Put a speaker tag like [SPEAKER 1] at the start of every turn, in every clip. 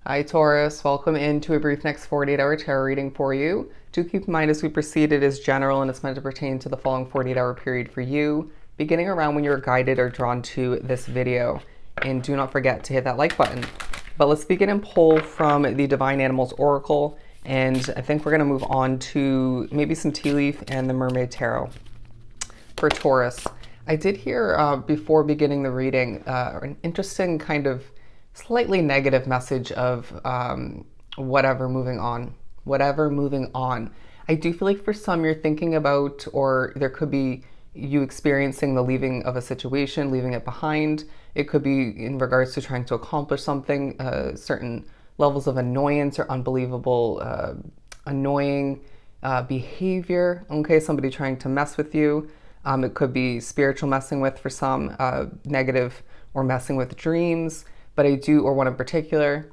[SPEAKER 1] Hi Taurus, welcome into a brief next 48-hour tarot reading for you. Do keep in mind as we proceed, it is general and it's meant to pertain to the following 48-hour period for you, beginning around when you're guided or drawn to this video. And do not forget to hit that like button. But let's begin and pull from the Divine Animals Oracle, and I think we're going to move on to maybe some tea leaf and the Mermaid Tarot. For Taurus, I did hear before beginning the reading an interesting kind of slightly negative message of whatever moving on. I do feel like for some you're thinking about, or there could be you experiencing the leaving of a situation, leaving it behind. It could be in regards to trying to accomplish something, certain levels of annoyance or unbelievable annoying behavior. Okay, somebody trying to mess with you. It could be spiritual messing with for some, negative or messing with dreams. But I do, or one in particular,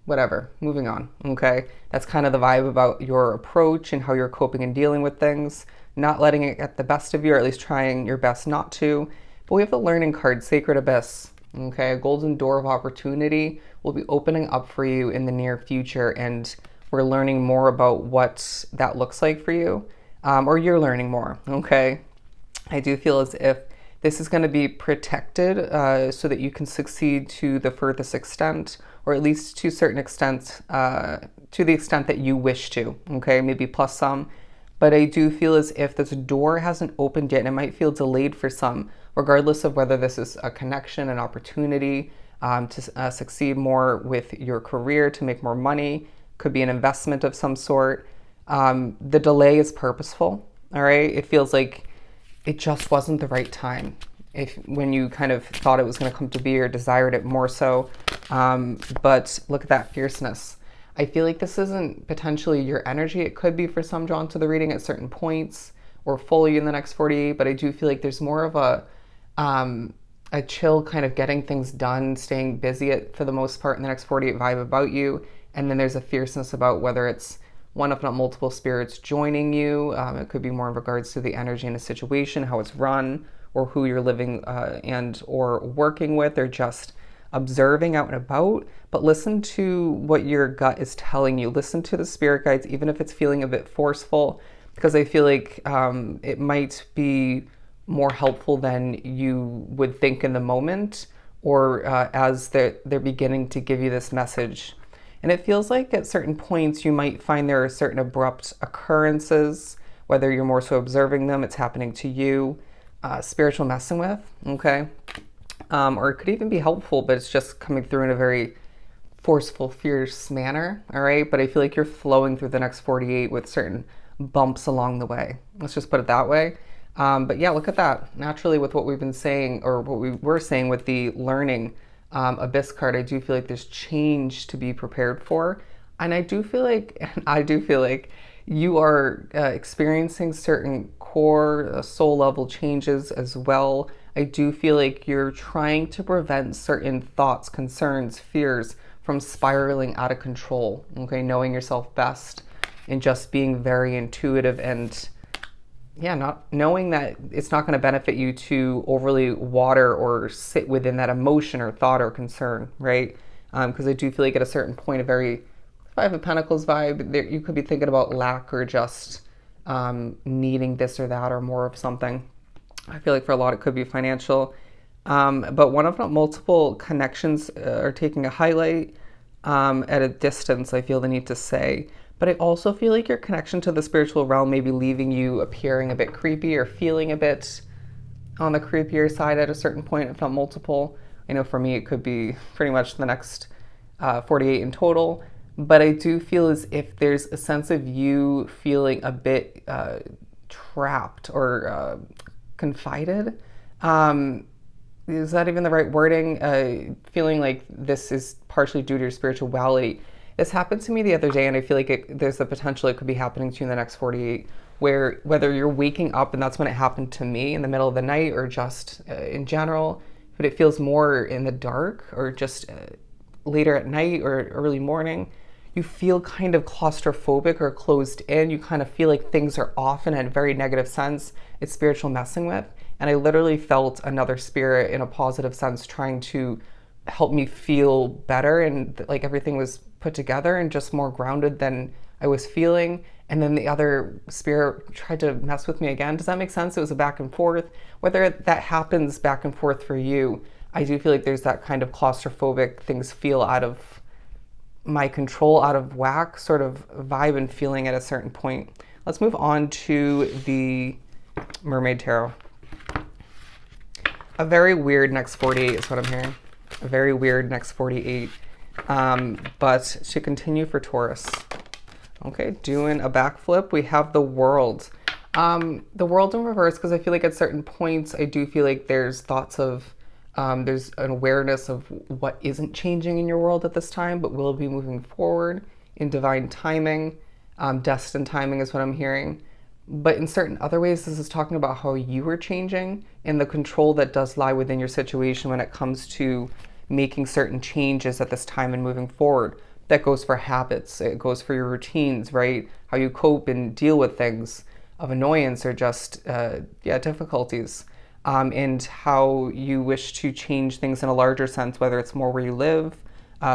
[SPEAKER 1] whatever, moving on, okay? That's kind of the vibe about your approach and how you're coping and dealing with things, not letting it get the best of you, or at least trying your best not to. But we have the learning card, Sacred Abyss, okay? A golden door of opportunity will be opening up for you in the near future, and we're learning more about what that looks like for you, or you're learning more, okay? I do feel as if this is going to be protected so that you can succeed to the furthest extent, or at least to a certain extent, to the extent that you wish to, okay? Maybe plus some. But I do feel as if this door hasn't opened yet, and it might feel delayed for some, regardless of whether this is a connection, an opportunity to succeed more with your career, to make more money, could be an investment of some sort. The delay is purposeful, all right? It feels like it just wasn't the right time when you kind of thought it was going to come to be or desired it more so. But look at that fierceness. I feel like this isn't potentially your energy. It could be for some drawn to the reading at certain points or fully in the next 48, but I do feel like there's more of a chill kind of getting things done, staying busy for the most part in the next 48 vibe about you. And then there's a fierceness about whether it's one if not multiple spirits joining you. It could be more in regards to the energy in a situation, how it's run, or who you're living and or working with, or just observing out and about. But listen to what your gut is telling you. Listen to the spirit guides, even if it's feeling a bit forceful, because I feel like it might be more helpful than you would think in the moment, or as they're beginning to give you this message. And it feels like at certain points you might find there are certain abrupt occurrences, whether you're more so observing them, it's happening to you, spiritual messing with, okay? Or it could even be helpful, but it's just coming through in a very forceful, fierce manner, all right? But I feel like you're flowing through the next 48 with certain bumps along the way. Let's just put it that way. But yeah, look at that. Naturally, with what we've been saying, or what we were saying with the learning Abyss card, I do feel like there's change to be prepared for. And I do feel like you are experiencing certain core soul level changes as well. I do feel like you're trying to prevent certain thoughts, concerns, fears from spiraling out of control. Okay, knowing yourself best and just being very intuitive, and yeah, not knowing that it's not going to benefit you to overly water or sit within that emotion or thought or concern, right? Because I do feel like at a certain point, a very Five of Pentacles vibe, there, you could be thinking about lack or just needing this or that or more of something. I feel like for a lot it could be financial. But one of multiple connections are taking a highlight at a distance, I feel the need to say. But I also feel like your connection to the spiritual realm may be leaving you appearing a bit creepy or feeling a bit on the creepier side at a certain point, if not multiple. I know for me it could be pretty much the next 48 in total. But I do feel as if there's a sense of you feeling a bit trapped or confided. Is that even the right wording? Feeling like this is partially due to your spirituality. This happened to me the other day, and I feel like there's the potential it could be happening to you in the next 48, where whether you're waking up and that's when it happened to me in the middle of the night, or just in general, but it feels more in the dark or just later at night or early morning, you feel kind of claustrophobic or closed in. You kind of feel like things are off in a very negative sense. It's spiritual messing with. And I literally felt another spirit in a positive sense trying to helped me feel better, and like everything was put together and just more grounded than I was feeling. And then the other spirit tried to mess with me again. Does that make sense? It was a back and forth. Whether that happens back and forth for you, I do feel like there's that kind of claustrophobic, things feel out of my control, out of whack sort of vibe and feeling at a certain point. Let's move on to the Mermaid Tarot. A very weird next 48 is what I'm hearing. A very weird next 48. But to continue for Taurus. Okay, doing a backflip, we have the World. The World in reverse, because I feel like at certain points, I do feel like there's thoughts of, there's an awareness of what isn't changing in your world at this time, but will be moving forward in divine timing. Destined timing is what I'm hearing. But in certain other ways, this is talking about how you are changing and the control that does lie within your situation when it comes to making certain changes at this time and moving forward. That goes for habits, it goes for your routines, right? How you cope and deal with things of annoyance or just, difficulties. And how you wish to change things in a larger sense, whether it's more where you live,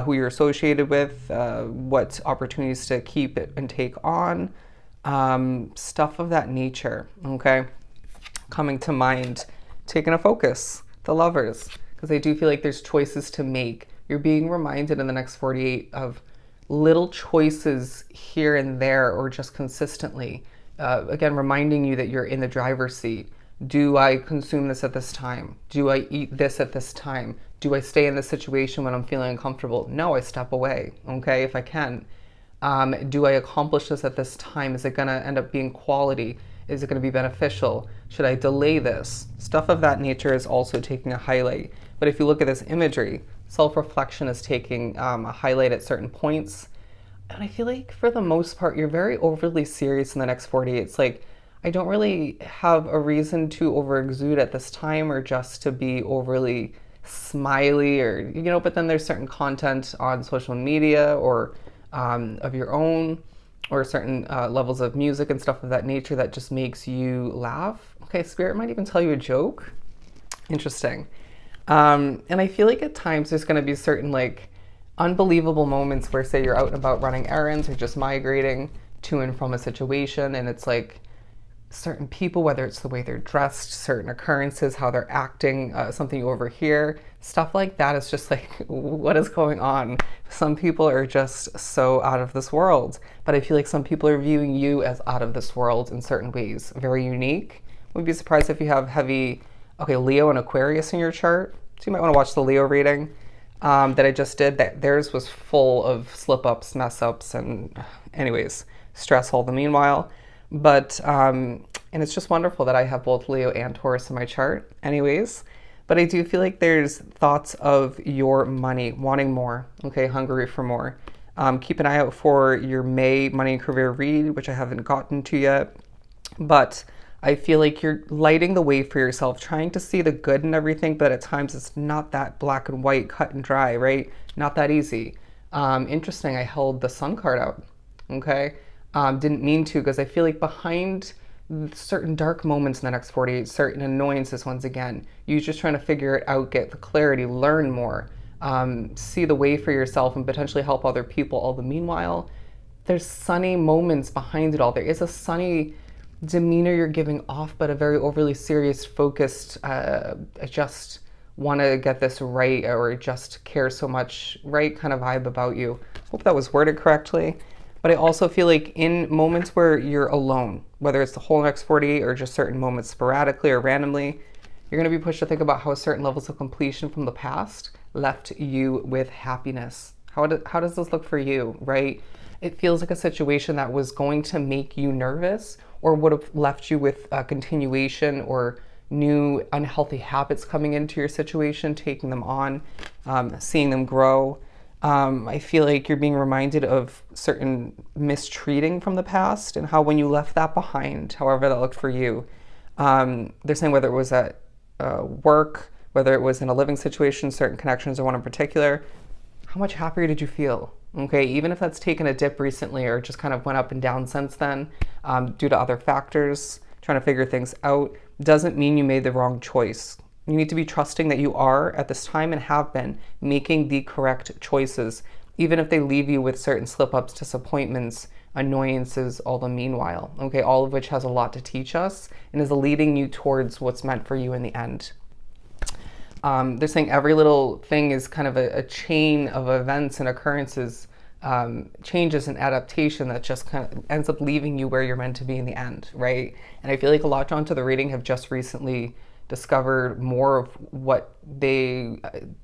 [SPEAKER 1] who you're associated with, what opportunities to keep it and take on, stuff of that nature, okay? Coming to mind, taking a focus, the Lovers, because I do feel like there's choices to make. You're being reminded in the next 48 of little choices here and there or just consistently. Again, reminding you that you're in the driver's seat. Do I consume this at this time? Do I eat this at this time? Do I stay in this situation when I'm feeling uncomfortable? No, I step away, okay, if I can. Do I accomplish this at this time? Is it going to end up being quality? Is it going to be beneficial? Should I delay this? Stuff of that nature is also taking a highlight. But if you look at this imagery, self-reflection is taking a highlight at certain points. And I feel like for the most part, you're very overly serious in the next 48. It's like, I don't really have a reason to over-exude at this time or just to be overly smiley or, but then there's certain content on social media or of your own or certain levels of music and stuff of that nature that just makes you laugh. Okay, Spirit might even tell you a joke. Interesting. And I feel like at times there's going to be certain like unbelievable moments where say you're out and about running errands or just migrating to and from a situation and it's like certain people, whether it's the way they're dressed, certain occurrences, how they're acting, something you overhear, stuff like that is just like, what is going on? Some people are just so out of this world, but I feel like some people are viewing you as out of this world in certain ways, very unique. Would be surprised if you have heavy, Leo and Aquarius in your chart. So you might want to watch the Leo reading that I just did. That theirs was full of slip-ups, mess-ups, and anyways, stress all the meanwhile. But, and it's just wonderful that I have both Leo and Taurus in my chart anyways. But I do feel like there's thoughts of your money, wanting more, okay, hungry for more. Keep an eye out for your May money and career read, which I haven't gotten to yet. But I feel like you're lighting the way for yourself, trying to see the good in everything, but at times it's not that black and white, cut and dry, right? Not that easy. Interesting, I held the Sun card out, okay? Didn't mean to, because I feel like behind certain dark moments in the next 48, certain annoyances, once again, you're just trying to figure it out, get the clarity, learn more, see the way for yourself and potentially help other people. All the meanwhile, there's sunny moments behind it all. There is a sunny demeanor you're giving off, but a very overly serious, focused, I just want to get this right or just care so much, right kind of vibe about you. Hope that was worded correctly. But I also feel like in moments where you're alone, whether it's the whole next 48 or just certain moments sporadically or randomly, you're going to be pushed to think about how certain levels of completion from the past left you with happiness. How does this look for you, right? It feels like a situation that was going to make you nervous or would have left you with a continuation or new unhealthy habits coming into your situation, taking them on, seeing them grow. I feel like you're being reminded of certain mistreating from the past and how when you left that behind, however that looked for you, they're saying whether it was at work, whether it was in a living situation, certain connections or one in particular, how much happier did you feel? Okay, even if that's taken a dip recently or just kind of went up and down since then due to other factors, trying to figure things out, doesn't mean you made the wrong choice. You need to be trusting that you are, at this time and have been, making the correct choices, even if they leave you with certain slip-ups, disappointments, annoyances, all the meanwhile, okay? All of which has a lot to teach us and is leading you towards what's meant for you in the end. They're saying every little thing is kind of a chain of events and occurrences, changes and adaptation that just kind of ends up leaving you where you're meant to be in the end, right? And I feel like a lot drawn to the reading have just recently discovered more of what they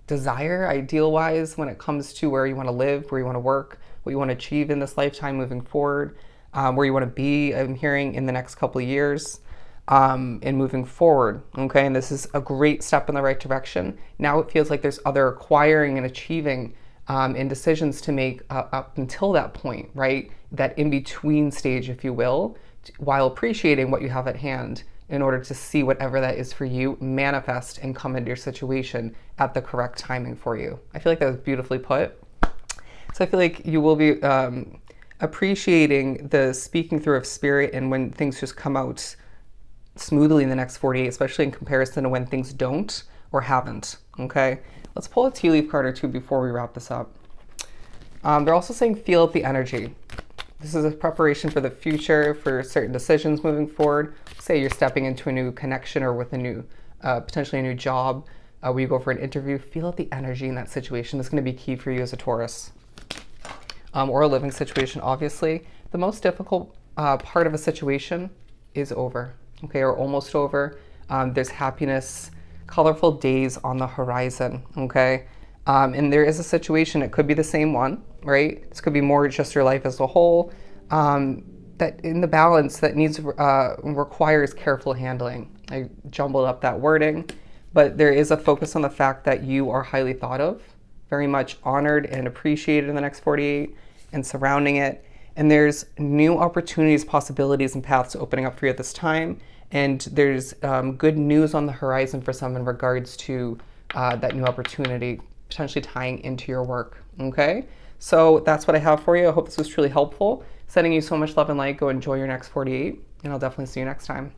[SPEAKER 1] desire ideal-wise when it comes to where you want to live, where you want to work, what you want to achieve in this lifetime moving forward, where you want to be, I'm hearing, in the next couple of years. And moving forward, okay? And this is a great step in the right direction. Now it feels like there's other acquiring and achieving and decisions to make up until that point, right? That in-between stage, if you will, while appreciating what you have at hand in order to see whatever that is for you manifest and come into your situation at the correct timing for you. I feel like that was beautifully put. So I feel like you will be appreciating the speaking through of spirit, and when things just come out smoothly in the next 48, especially in comparison to when things don't or haven't, okay? Let's pull a tea leaf card or two before we wrap this up. They're also saying feel out the energy. This is a preparation for the future, for certain decisions moving forward. Say you're stepping into a new connection or with a new, potentially a new job, where you go for an interview. Feel out the energy in that situation. That's going to be key for you as a Taurus. Or a living situation, obviously. The most difficult part of a situation is over. Okay, or almost over. There's happiness, colorful days on the horizon, okay? And there is a situation, it could be the same one, right? This could be more just your life as a whole, that in the balance that needs, requires careful handling. I jumbled up that wording, but there is a focus on the fact that you are highly thought of, very much honored and appreciated in the next 48 and surrounding it. And there's new opportunities, possibilities, and paths opening up for you at this time. And there's good news on the horizon for some in regards to that new opportunity, potentially tying into your work, okay? So that's what I have for you. I hope this was truly helpful. Sending you so much love and light. Go enjoy your next 48, and I'll definitely see you next time.